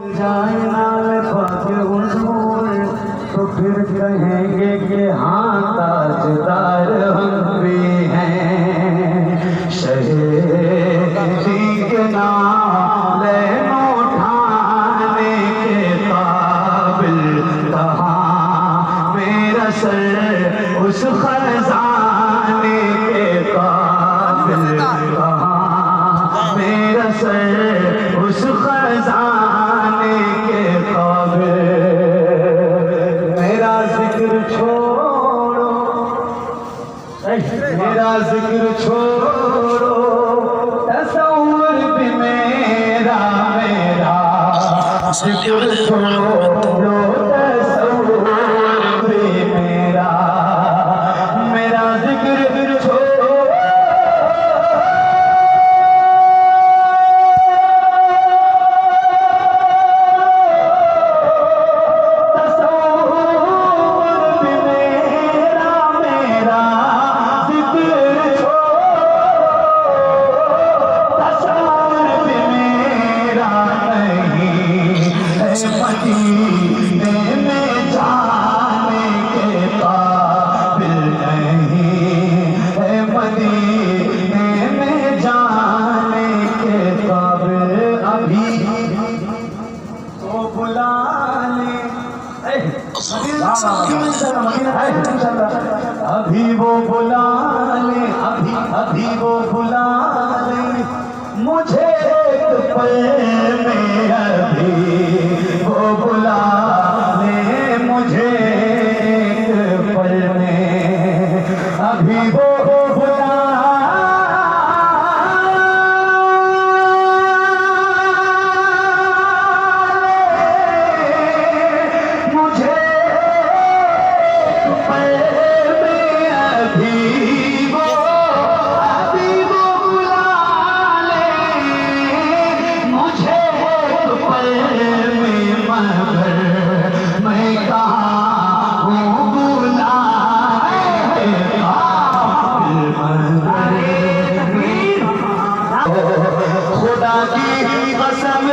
जाए नाल पाके हुजूर तो फिर कहेंगे कि हाँ ताजदार हम भी हैं। शहीदी के नाम लेनो उठाने के काबिल कहाँ मेरा सर उस खजाने के काबिल कहाँ मेरा सर उस खजाने के काबिल। मेरा जिक्र छोड़ो मेरा जिक्र छोड़ो तसव्वुर भी मेरा मेरा जिक्र छोड़ो तसव्वुर भी मेरा मेरा जिक्र छोड़ो अभी वो बुला ले अभी वो बुला ले मुझे एक पल में अभी वो बुला ले मुझे एक पल में अभी वो बुला खुदा की कसम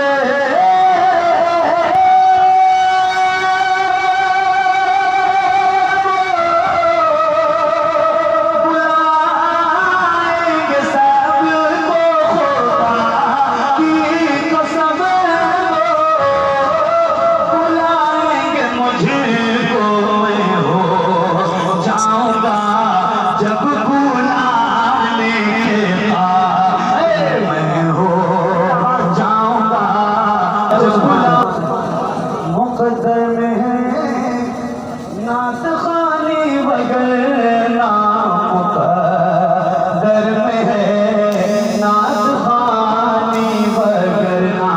बुलाएंगे सबको खुदा की कसम बुलाएंगे मुझको मैं हो जाऊंगा जब बुलाने के मुक़द्दर में है नात खानी वगैरह मुक़द्दर में है नात खानी वगैरह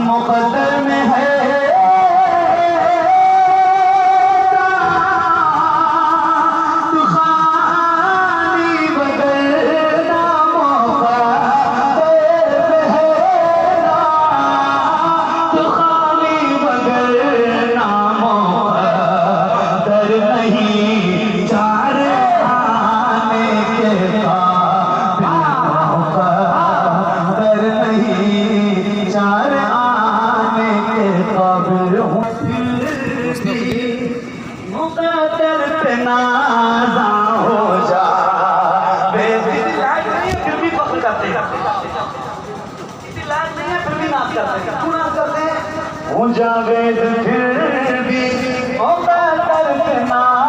मुक़द्दर में है मुक़द्दर पे नाज़ा हो जा फिर भी फख्र करते हैं इसी लायक नहीं है फिर भी नाज़ करते हैं क्यों नाज़ करते हैं हो जावेद फिर भी मुक़द्दर पे नाज़ा